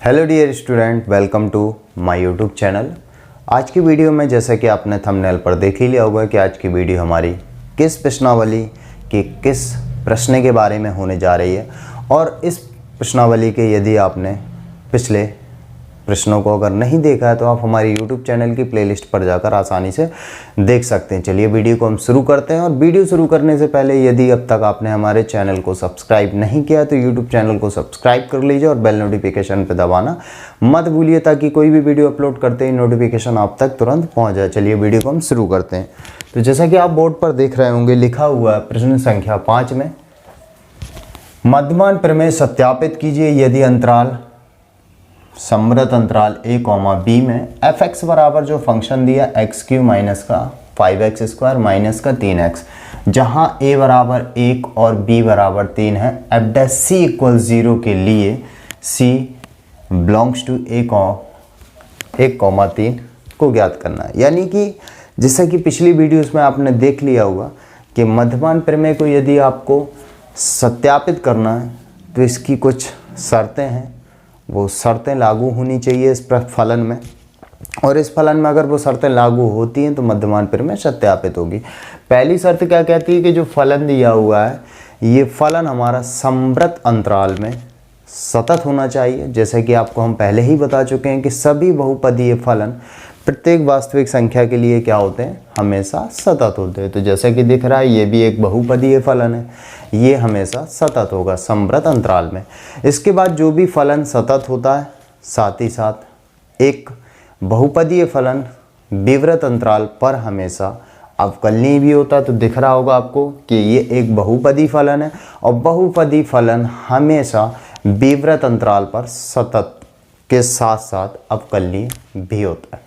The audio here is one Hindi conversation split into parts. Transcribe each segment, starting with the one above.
Hello dear student, welcome to my YouTube channel. आज की वीडियो में जैसा कि आपने थंबनेल पर देख ही लिया होगा कि आज की वीडियो हमारी किस प्रश्नावली के किस प्रश्न के बारे में होने जा रही है। और इस प्रश्नावली के यदि आपने पिछले प्रश्नों को अगर नहीं देखा है तो आप हमारी यूट्यूब चैनल की प्लेलिस्ट पर जाकर आसानी से देख सकते हैं। चलिए वीडियो को हम शुरू करते हैं। और वीडियो शुरू करने से पहले यदि अब तक आपने हमारे चैनल को सब्सक्राइब नहीं किया तो यूट्यूब चैनल को सब्सक्राइब कर लीजिए और बेल नोटिफिकेशन पर दबाना मत भूलिए ताकि कोई भी वीडियो अपलोड करते ही नोटिफिकेशन आप तक तुरंत पहुँच जाए। चलिए वीडियो को हम शुरू करते हैं। तो जैसा कि आप बोर्ड पर देख रहे होंगे, लिखा हुआ है प्रश्न संख्या 5 में मध्यमान प्रमेय सत्यापित कीजिए यदि अंतराल समृत अंतराल a, b में f(x) बराबर जो फंक्शन दिया x³ माइनस का 5x² माइनस का 3x, जहां a बराबर 1 और b बराबर 3 है, f' = 0 के लिए c बिलोंग्स टू 1,3 को ज्ञात करना है। यानी कि जैसा कि पिछली वीडियोस में आपने देख लिया होगा कि मध्यमान प्रमेय को यदि आपको सत्यापित करना है तो इसकी कुछ शर्तें हैं, वो शर्तें लागू होनी चाहिए इस फलन में। और इस फलन में अगर वो शर्तें लागू होती हैं तो मध्यमान प्रमेय सत्यापित होगी। पहली शर्त क्या कहती है कि जो फलन दिया हुआ है ये फलन हमारा समृत अंतराल में सतत होना चाहिए। जैसे कि आपको हम पहले ही बता चुके हैं कि सभी बहुपदीय फलन प्रत्येक वास्तविक संख्या के लिए क्या होते हैं, हमेशा सतत होते हैं। तो जैसा कि दिख रहा है ये भी एक बहुपदीय फलन है, ये हमेशा सतत होगा समृत अंतराल में। इसके बाद जो भी फलन सतत होता है साथ ही साथ एक बहुपदीय फलन विवृत अंतराल पर हमेशा अवकलनीय भी होता है। तो दिख रहा होगा आपको कि ये एक बहुपदी फलन है और बहुपदी फलन हमेशा विवृत अंतराल पर सतत के साथ साथ अवकलनीय भी होता है।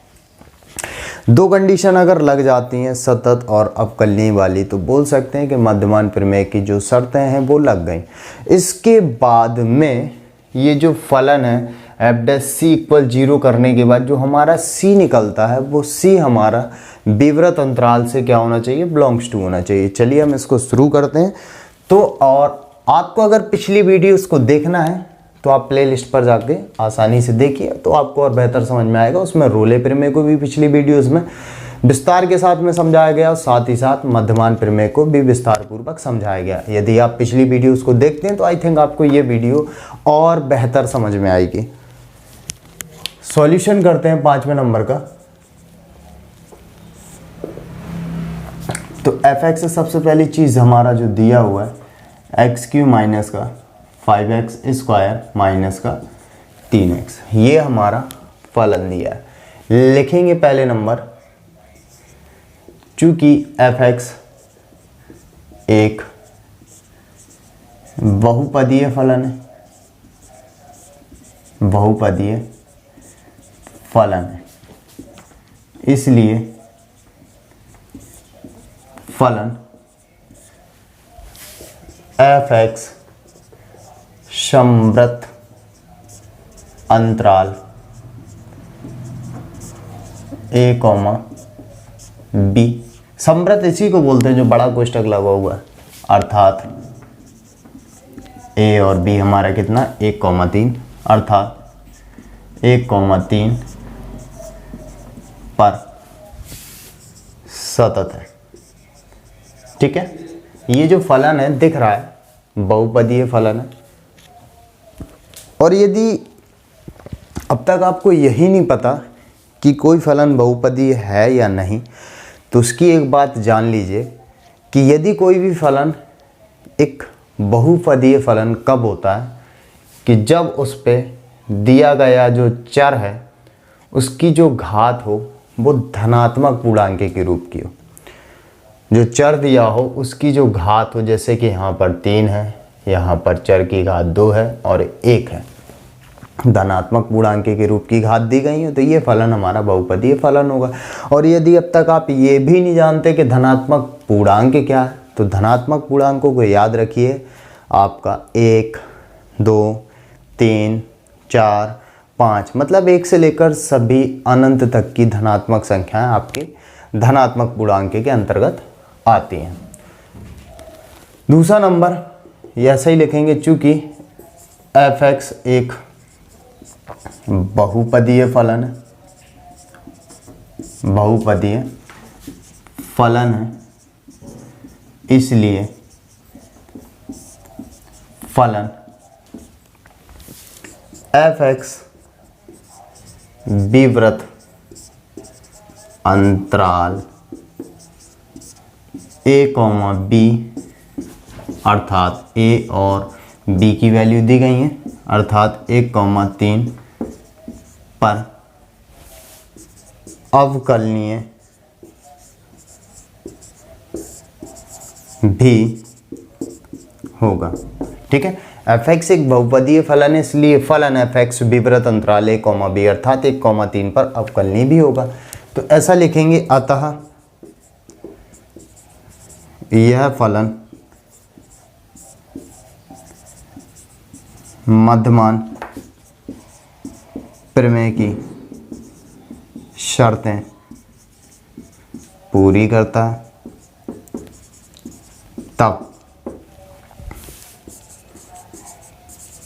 दो कंडीशन अगर लग जाती हैं सतत और अवकलनीय वाली तो बोल सकते हैं कि मध्यमान प्रमेय की जो शर्तें हैं वो लग गई। इसके बाद में ये जो फलन है f' = 0 करने के बाद जो हमारा c निकलता है वो c हमारा विवृत अंतराल से क्या होना चाहिए, बिलोंग्स टू होना चाहिए। चलिए हम इसको शुरू करते हैं। तो और आपको अगर पिछली वीडियोस को देखना है तो आप प्लेलिस्ट पर जाके आसानी से देखिए तो आपको और बेहतर समझ में आएगा। उसमें रोले प्रमेय को भी पिछली वीडियोस में विस्तार के साथ में समझाया गया और साथ ही साथ मध्यमान प्रमेय को भी विस्तार पूर्वक समझाया गया। यदि आप पिछली वीडियोस को देखते हैं तो आई थिंक आपको ये वीडियो और बेहतर समझ में आएगी। सॉल्यूशन करते हैं 5वें नंबर का। तो f(x) सबसे पहली चीज हमारा जो दिया हुआ है x³ माइनस का 5x² माइनस का 3x, ये हमारा फलन दिया है। लिखेंगे पहले नंबर, चूंकि f(x) एक बहुपदीय फलन है, बहुपदीय फलन है, इसलिए फलन f(x) समृत अंतराल a, b, समृत इसी को बोलते हैं जो बड़ा कोष्ठक लगा हुआ है, अर्थात a और b हमारा कितना 1,3, अर्थात 1,3 पर सतत है। ठीक है, ये जो फलन है दिख रहा है बहुपदीय फलन है। और यदि अब तक आपको यही नहीं पता कि कोई फलन बहुपदीय है या नहीं तो उसकी एक बात जान लीजिए कि यदि कोई भी फलन एक बहुपदीय फलन कब होता है कि जब उस पे दिया गया जो चर है उसकी जो घात हो वो धनात्मक पूर्णांक के रूप की हो। जो चर दिया हो उसकी जो घात हो, जैसे कि यहाँ पर 3 है, यहाँ पर चर की घात 2 है और 1 है, धनात्मक पूर्णांक के रूप की घात दी गई है, तो ये फलन हमारा बहुपदीय फलन होगा। और यदि अब तक आप ये भी नहीं जानते कि धनात्मक पूर्णांक क्या है तो धनात्मक पूर्णांकों को याद रखिए, आपका 1, 2, 3, 4, 5 मतलब 1 से लेकर सभी अनंत तक की धनात्मक संख्याएं आपके धनात्मक पूर्णांक के अंतर्गत आती हैं। दूसरा नंबर ऐसा ही लिखेंगे, चूंकि f(x) एक बहुपदीय फलन है, बहुपदीय फलन है, इसलिए फलन f(x) विवृत अंतराल a, b अर्थात a और b की वैल्यू दी गई है, अर्थात 1,3 पर अवकलनीय भी होगा। ठीक है, f(x) एक बहुपदीय फलन है, इसलिए फलन f(x) विवृत अंतराल a, b अर्थात 1,3 पर अवकलनीय भी होगा। तो ऐसा लिखेंगे, अतः यह फलन मध्यमान प्रमेय की शर्तें पूरी करता है, तब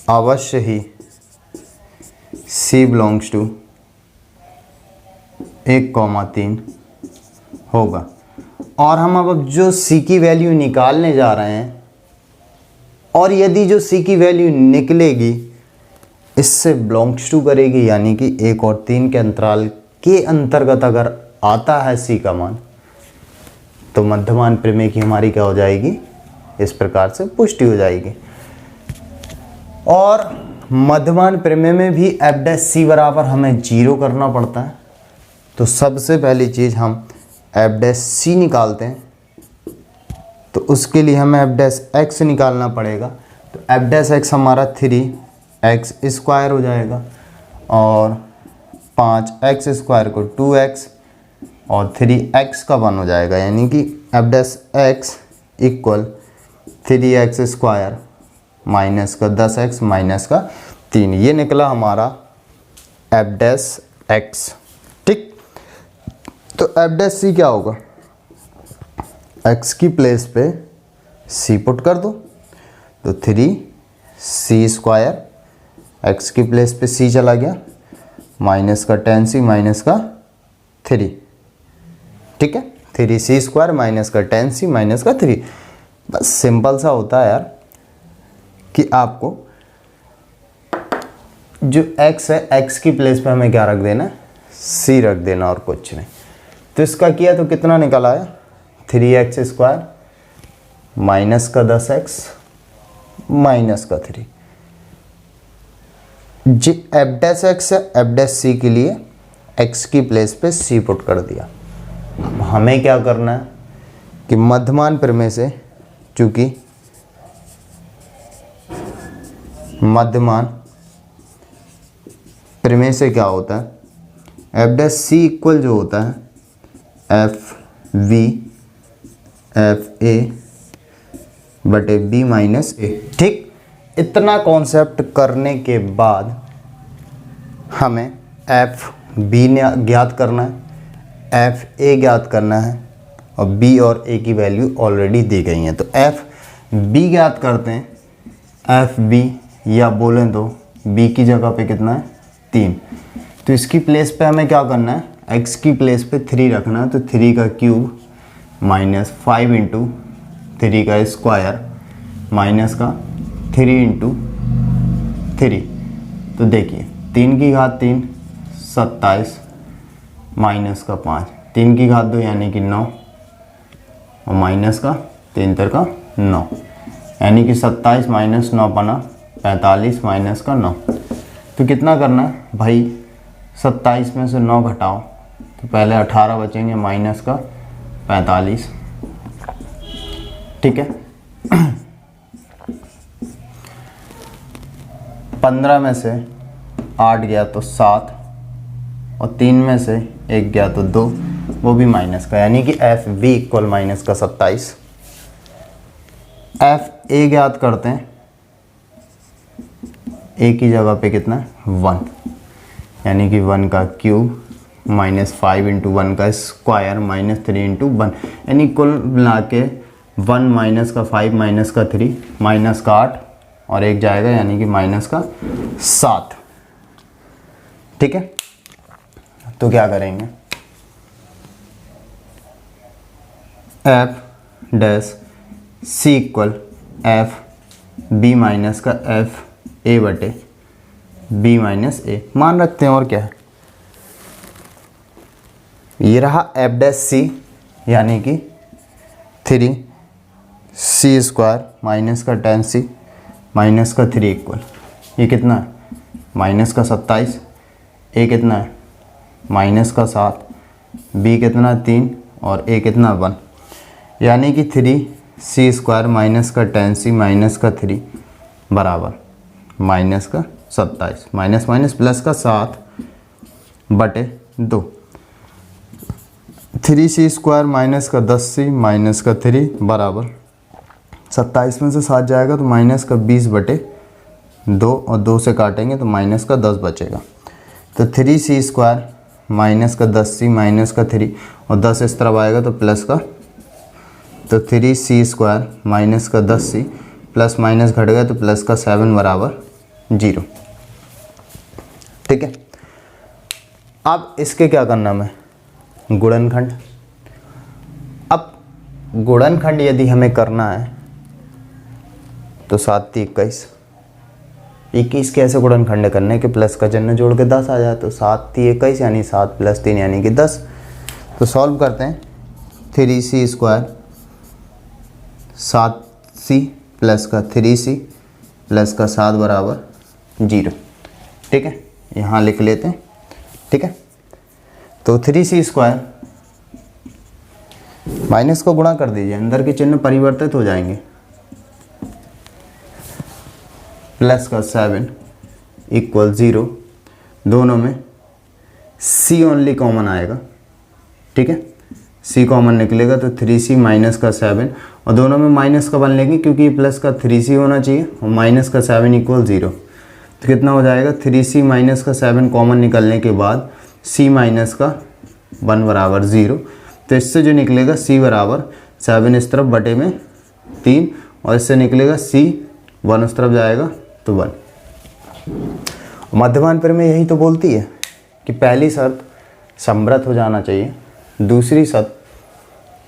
अवश्य ही C बिलोंग्स टू 1,3 होगा। और हम अब जो C की वैल्यू निकालने जा रहे हैं, और यदि जो C की वैल्यू निकलेगी इससे बिलोंग्स टू करेगी, यानी कि 1 और 3 के अंतराल के अंतर्गत अगर आता है C का मान, तो मध्यमान प्रमेय की हमारी क्या हो जाएगी, इस प्रकार से पुष्टि हो जाएगी। और मध्यमान प्रमेय में भी f' बराबर हमें 0 करना पड़ता है। तो सबसे पहली चीज़ हम f' निकालते हैं, तो उसके लिए हमें f' निकालना पड़ेगा। तो f' हमारा 3x² हो जाएगा, और 5x² को 2x और 3x का 1 हो जाएगा, यानी कि f' इक्वल 3x² माइनस का 10x माइनस का 3, ये निकला हमारा f'। ठीक, तो f' क्या होगा, x की प्लेस पे c पुट कर दो, तो 3c², x की प्लेस पे c चला गया, माइनस का 10c माइनस का 3। ठीक है, 3c² माइनस का 10c माइनस का 3। बस सिंपल सा होता है यार, कि आपको जो x है, x की प्लेस पे हमें क्या रख देना, c रख देना और कुछ नहीं। तो इसका किया तो कितना निकल आया, 3x² माइनस का 10x माइनस का 3। जो f' है, f' के लिए x की प्लेस पे c पुट कर दिया। अब हमें क्या करना है कि मध्यमान प्रमेय से, चूंकि मध्यमान प्रमेय से क्या होता है, f' इक्वल जो होता है f(v) f(a) बटे b माइनस a। ठीक, इतना कॉन्सेप्ट करने के बाद हमें f(b) ज्ञात करना है, f(a) ज्ञात करना है, और b और a की वैल्यू ऑलरेडी दी गई है। तो f(b) ज्ञात करते हैं, f(b) या बोलें तो b की जगह पे कितना है, 3। तो इसकी प्लेस पे हमें क्या करना है, x की प्लेस पे 3 रखना है, तो 3 का क्यूब माइनस 5 इंटू 3 का स्क्वायर माइनस का 3 इंटू 3। तो देखिए 3 की घात 3 27 माइनस का 5, 3 की घात 2 यानी कि 9, और माइनस का 3 तर का 9, यानी कि 27 माइनस 9 बना 45 माइनस का 9। तो कितना करना है भाई, 27 में से 9 घटाओ, तो पहले 18 बचेंगे माइनस का 45। ठीक है, 15 में से 8 गया तो 7, और 3 में से 1 गया तो 2, वो भी माइनस का, यानी कि f(b) इक्वल माइनस का 27। f(a) ज्ञात करते हैं, a की जगह पे कितना है 1, यानी कि 1 का क्यूब माइनस 5 इंटू 1 का स्क्वायर माइनस 3 इंटू 1, यानी कुल मिला के 1 माइनस का 5 माइनस का 3 माइनस का 8 और 1 जाएगा, यानी कि माइनस का 7। ठीक है, तो क्या करेंगे, F dash C equal F B minus का एफ ए बटे बी माइनस ए मान रखते हैं। और क्या है, ये रहा एफ डैश सी यानी कि 3c² माइनस का 10c माइनस का 3 इक्वल, ये कितना है माइनस का 27, ए कितना है माइनस का 7, बी कितना 3 और ए कितना 1, यानी कि 3c² माइनस का 10c माइनस का 3 बराबर माइनस का 27 माइनस माइनस प्लस का 7 बटे 2, 3c² माइनस का 10c माइनस का 3 बराबर 27 में से 7 जाएगा तो माइनस का 20 बटे 2 और 2 से काटेंगे तो माइनस का 10 बचेगा। तो 3c² माइनस का 10c माइनस का 3 और 10 इस तरफ आएगा तो प्लस का, तो 3c² माइनस का 10c प्लस माइनस घट गया तो प्लस का 7 बराबर 0। ठीक है, अब इसके क्या करना है, गुणनखंड। अब गुणनखंड यदि हमें करना है तो 7 × 21, 21 के ऐसे गुणनखंड करने के प्लस का चिन्ह जोड़ के 10 आ जाए तो 7 × 21 यानी 7 + 3 यानी कि 10। तो सॉल्व करते हैं, 3c² 7c प्लस का 3c प्लस का 7 बराबर 0। ठीक है, यहाँ लिख लेते हैं। ठीक है, तो 3c² माइनस को गुणा कर दीजिए, अंदर के चिन्ह परिवर्तित हो जाएंगे, प्लस का 7 इक्वल 0, दोनों में c ओनली कॉमन आएगा। ठीक है, c कॉमन निकलेगा तो 3c माइनस का 7 और दोनों में माइनस का 1 लेंगे क्योंकि प्लस का 3c होना चाहिए और माइनस का 7 इक्वल 0। तो कितना हो जाएगा, 3c माइनस का 7 कॉमन निकलने के बाद c माइनस का 1 बराबर 0। तो इससे जो निकलेगा c बराबर 7 इस तरफ बटे में 3 और इससे निकलेगा c 1 उस तरफ जाएगा तो 1। मध्यमान प्रमेय यही तो बोलती है कि पहली शर्त समृद्ध हो जाना चाहिए, दूसरी शर्त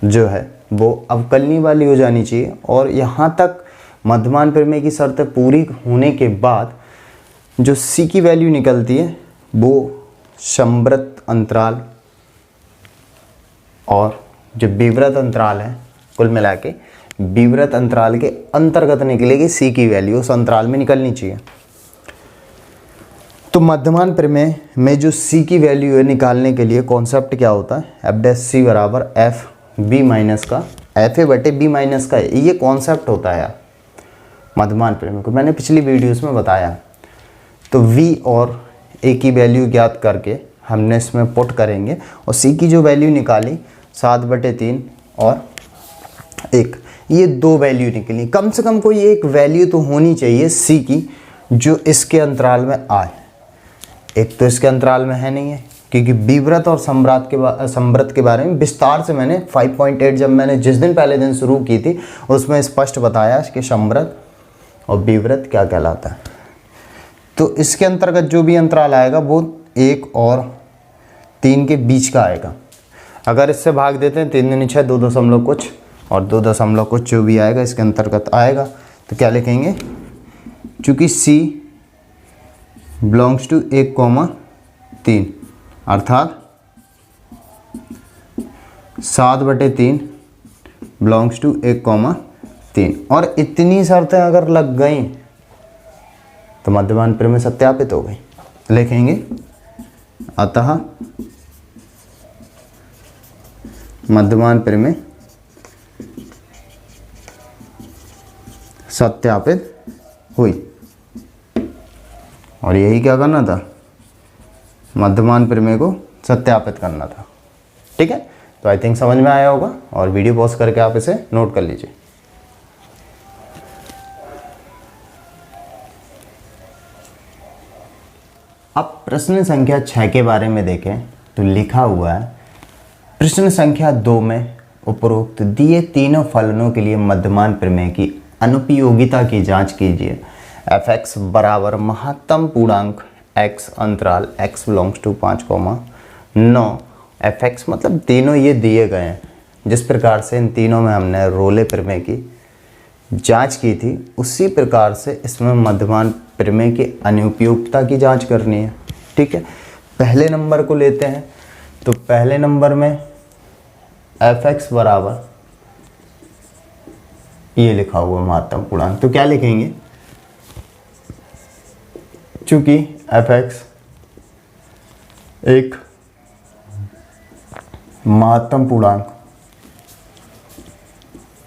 जो है वो अवकलनीय वाली हो जानी चाहिए, और यहाँ तक मध्यमान प्रमेय की शर्तें पूरी होने के बाद जो c की वैल्यू निकलती है वो समृद्ध अंतराल और जो विवृत अंतराल है, कुल मिला के विवृत अंतराल के अंतर्गत निकलेगी c की वैल्यू, उस अंतराल में निकलनी चाहिए। तो मध्यमान प्रमेय में जो c की वैल्यू है निकालने के लिए कॉन्सेप्ट क्या होता है, एफ डैश सी बराबर एफ बी माइनस का एफ ए बटे बी माइनस का, ये कॉन्सेप्ट होता है यार मध्यमान प्रमेय को, मैंने पिछली वीडियोस में बताया। तो v और a की वैल्यू ज्ञात करके हमने इसमें पुट करेंगे और c की जो वैल्यू निकाली 7/3 और 1, ये 2 वैल्यू निकली। कम से कम कोई एक वैल्यू तो होनी चाहिए c की जो इसके अंतराल में आए। एक तो इसके अंतराल में है नहीं है, क्योंकि विवृत और समृद्ध के बारे में विस्तार से मैंने 5.8 जब मैंने जिस दिन पहले दिन शुरू की थी उसमें स्पष्ट बताया कि समृद्ध और विवृत क्या कहलाता है। तो इसके अंतर्गत जो भी अंतराल आएगा वो 1 और 3 के बीच का आएगा। अगर इससे भाग देते हैं 3 दूनी 6, 2 दशमलव कुछ और 2 दशमलव कुछ जो भी आएगा इसके अंतर्गत आएगा। तो क्या लिखेंगे, चूँकि c बिलोंग्स टू 1,3 अर्थात 7/3 बिलोंग्स टू 1,3 और इतनी शर्तें अगर लग गई तो मध्यमान प्रमेय सत्यापित हो गई। लिखेंगे अतः मध्यमान प्रमेय सत्यापित हुई। और यही क्या करना था, मध्यमान प्रमेय को सत्यापित करना था। ठीक है, तो आई थिंक समझ में आया होगा और वीडियो पॉज करके आप इसे नोट कर लीजिए। अब प्रश्न संख्या 6 के बारे में देखें तो लिखा हुआ है, प्रश्न संख्या 2 में उपरोक्त दिए तीनों फलनों के लिए मध्यमान प्रमेय की अनुपयोगिता की जांच कीजिए। f(x) बराबर महत्तम पूर्णांक x अंतराल x बिलोंग्स टू 5,9 fx, मतलब तीनों ये दिए गए हैं। जिस प्रकार से इन तीनों में हमने रोले प्रमेय की जांच की थी, उसी प्रकार से इसमें मध्यमान प्रमेय की अनुपयुक्तता की जांच करनी है। ठीक है, पहले नंबर को लेते हैं। तो पहले नंबर में fx बराबर ये लिखा हुआ महत्तम पूर्णांक, तो क्या लिखेंगे, चूंकि fx एक महत्तम पूर्णांक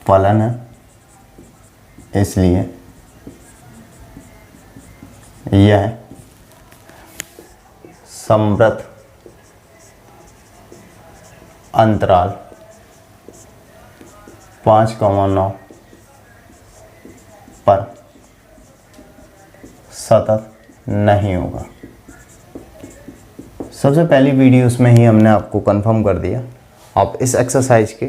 फलन है, इसलिए यह समवृत्त अंतराल 5,9 पर सतत नहीं होगा। सबसे पहली वीडियोस में ही हमने आपको कंफर्म कर दिया। आप इस एक्सरसाइज के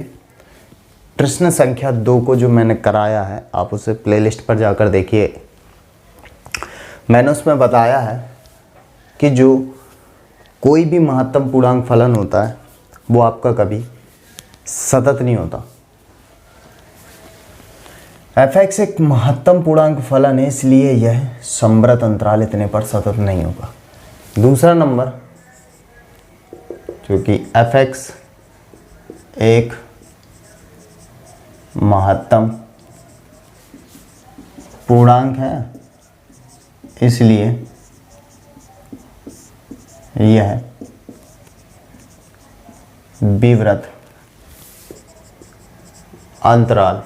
प्रश्न संख्या 2 को जो मैंने कराया है, आप उसे प्लेलिस्ट पर जाकर देखिए। मैंने उसमें बताया है कि जो कोई भी महत्तम पूर्णांक फलन होता है वो आपका कभी सतत नहीं होता। fx एक महत्तम पूर्णांक फलन है, इसलिए यह समवृत्त अंतराल इतने पर सतत नहीं होगा। दूसरा नंबर, क्योंकि fx एक महत्तम पूर्णांक है, इसलिए यह विवृत अंतराल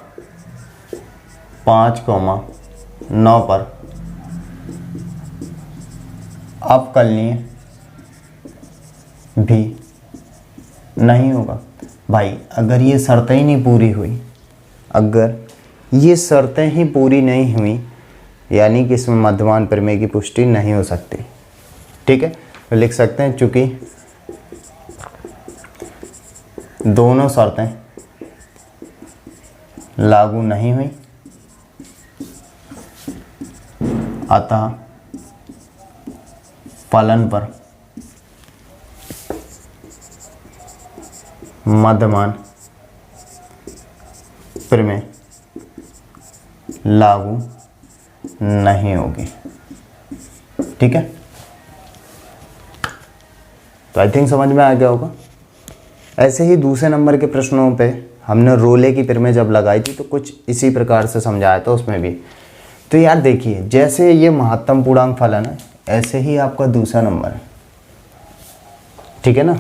5,9 पर अवकलनीय भी नहीं होगा। भाई अगर ये शर्तें ही नहीं पूरी हुई, अगर ये शर्तें ही पूरी नहीं हुई, यानी कि इसमें मध्यमान प्रमेय की पुष्टि नहीं हो सकती। ठीक है, तो लिख सकते हैं चूंकि दोनों शर्तें लागू नहीं हुई, अतः फलन पर मध्यमान प्रमेय लागू नहीं होगी। ठीक है, तो आई थिंक समझ में आ गया होगा। ऐसे ही दूसरे नंबर के प्रश्नों पे हमने रोले की प्रमेय जब लगाई थी तो कुछ इसी प्रकार से समझाया था उसमें भी। तो यार देखिए, जैसे ये महत्तम पूर्णांक फलन है, ऐसे ही आपका दूसरा नंबर है। ठीक है ना,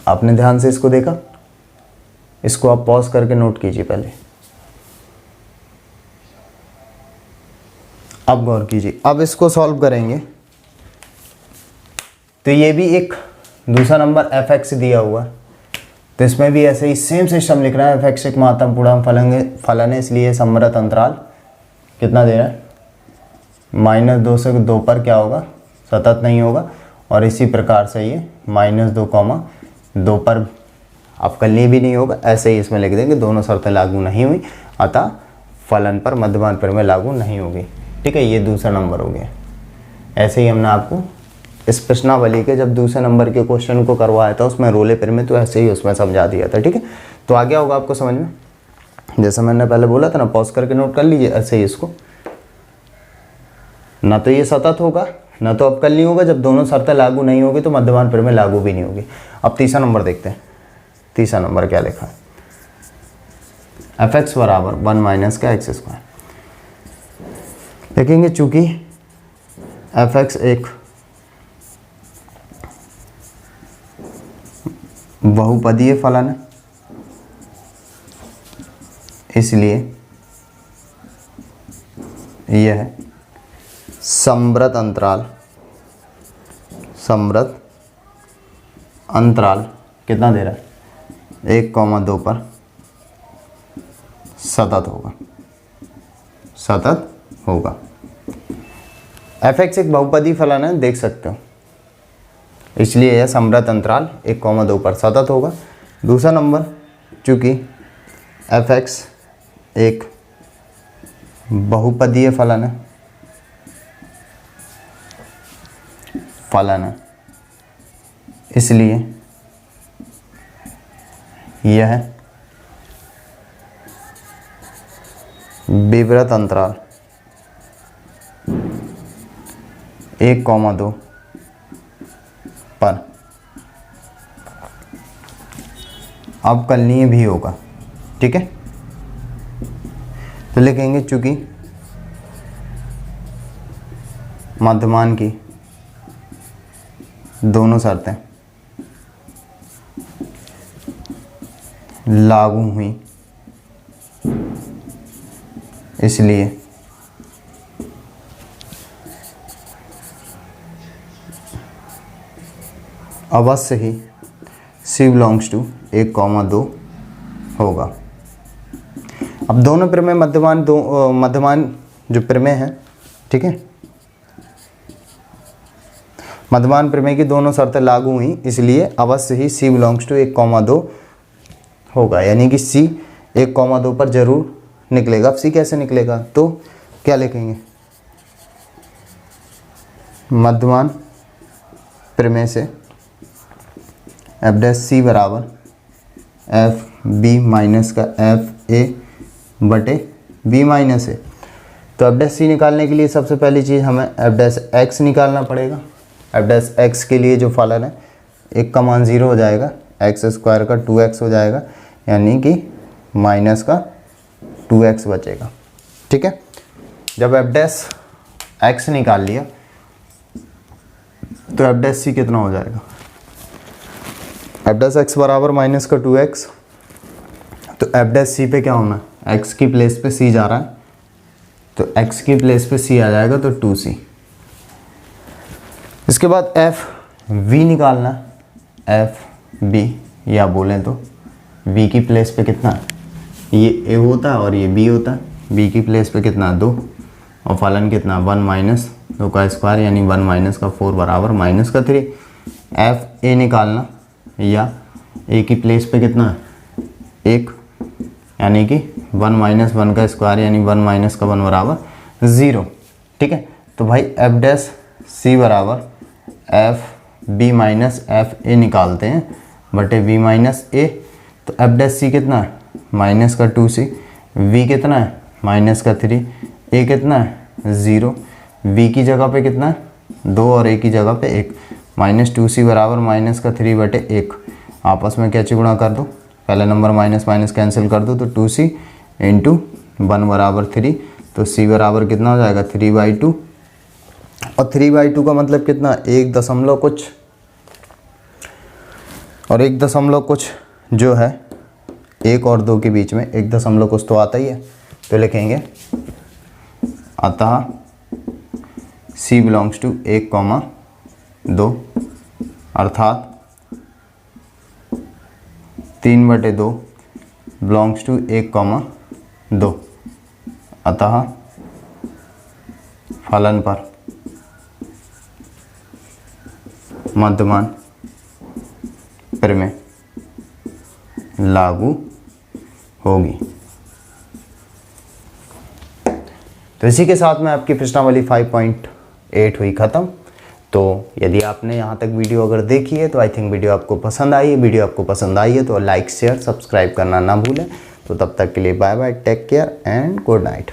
आपने ध्यान से इसको देखा, इसको आप पॉज करके नोट कीजिए पहले। अब गौर कीजिए, अब इसको सॉल्व करेंगे तो ये भी एक दूसरा नंबर fx दिया हुआ है, तो इसमें भी ऐसे ही सेम सिस्टम लिख रहा है। fx एक महत्तम पूर्णांक फलन है, इसलिए समवृत्त अंतराल कितना दे रहा है, -2 से 2 पर क्या होगा, सतत नहीं होगा। और इसी प्रकार से ये -2,2 पर अवकलनीय भी नहीं होगा। ऐसे ही इसमें लिख देंगे दोनों शर्तें लागू नहीं हुई, अतः फलन पर मध्यमान प्रमेय लागू नहीं होगी। ठीक है, ये दूसरा नंबर हो गया। ऐसे ही हमने आपको इस प्रश्नावली के जब दूसरे नंबर के क्वेश्चन को करवाया था उसमें रोले प्रमेय, तो ऐसे ही उसमें समझा दिया था। ठीक है, तो आ गया होगा आपको समझ में। जैसा मैंने पहले बोला था ना, पॉज करके नोट कर लीजिए। ऐसे ही इसको, ना तो ये सतत होगा ना तो अवकलनीय होगा। जब दोनों शर्तें लागू नहीं होगी तो मध्यमान प्रमेय लागू भी नहीं होगी। अब तीसरा नंबर देखते हैं। तीसरा नंबर क्या लिखा है, fx बराबर 1 - का x²। देखेंगे चूंकि fx एक बहुपदीय फलन है, इसलिए यह समवृत्त अंतराल कितना दे रहा है, 1,2 पर सतत होगा। fx एक बहुपदी फलन है, देख सकते हो, इसलिए यह समवृत्त अंतराल 1,2 पर सतत होगा। दूसरा नंबर, चूंकि fx एक बहुपदीय फलन है, फलन है, इसलिए यह विवृत अंतराल 1,2 पर अवकलनीय भी होगा। ठीक है, तो लिखेंगे चूंकि मध्यमान की दोनों शर्तें लागू हुई, इसलिए अवश्य ही C बिलोंग्स टू 1,2 होगा। अब दोनों प्रमेय मध्यमान जो प्रमेय है, ठीक है, मध्यमान प्रमेय की दोनों शर्तें लागू हुई, इसलिए अवश्य ही C बिलोंग्स टू 1,2 होगा, यानी कि C 1,2 पर जरूर निकलेगा। अब C कैसे निकलेगा, तो क्या लिखेंगे, मध्यमान प्रमेय से f' बराबर FB माइनस का FA बटे B माइनस A। तो f' निकालने के लिए सबसे पहली चीज़ हमें f' निकालना पड़ेगा। f' के लिए जो फलन है, एक का मान 0 हो जाएगा, x² का 2x हो जाएगा, यानी कि माइनस का 2x बचेगा। ठीक है, जब f' निकाल लिया तो f' कितना हो जाएगा, f' बराबर माइनस का 2x, तो f' पे क्या होना है, x की प्लेस पे c जा रहा है, तो x की प्लेस पे c आ जाएगा, तो 2c। इसके बाद v निकालना, FB या बोलें तो v की प्लेस पे कितना है, ये a होता है और ये b होता है, b की प्लेस पे कितना 2 और फलन कितना 1 माइनस 2 का स्क्वायर, यानी 1 माइनस का 4 बराबर माइनस का 3। FA निकालना, या a की प्लेस पे कितना है 1, यानी कि 1 माइनस 1 का स्क्वायर, यानी 1 माइनस का 1 बराबर 0। ठीक है, तो भाई f' बराबर FB माइनस FA निकालते हैं बटे v माइनस a, तो f' कितना है माइनस का 2c, v कितना है माइनस का 3, a कितना है 0, v की जगह पे कितना है 2 और a की जगह पे 1, माइनस 2c बराबर माइनस का 3 बटे 1। आपस में क्या गुणा कर दो, पहले नंबर माइनस माइनस कैंसिल कर दो, तो 2c इंटू 1 बराबर 3, तो c बराबर कितना हो जाएगा 3/2, और 3/2 का मतलब कितना 1 दशमलव कुछ, और 1 दशमलव कुछ जो है 1 और 2 के बीच में 1 दशमलव कुछ तो आता ही है, तो लिखेंगे अतः C बिलोंग्स टू 1,2, अर्थात 3/2 बिलोंग्स टू 1,2, अतः फलन पर मध्यमान प्रमेय लागू होगी। तो इसी के साथ में आपकी प्रश्नावली 5.8 हुई ख़त्म। तो यदि आपने यहाँ तक वीडियो अगर देखी है तो आई थिंक वीडियो आपको पसंद आई है। वीडियो आपको पसंद आई है तो लाइक शेयर सब्सक्राइब करना ना भूलें। तो तब तक के लिए bye bye, take care and good night.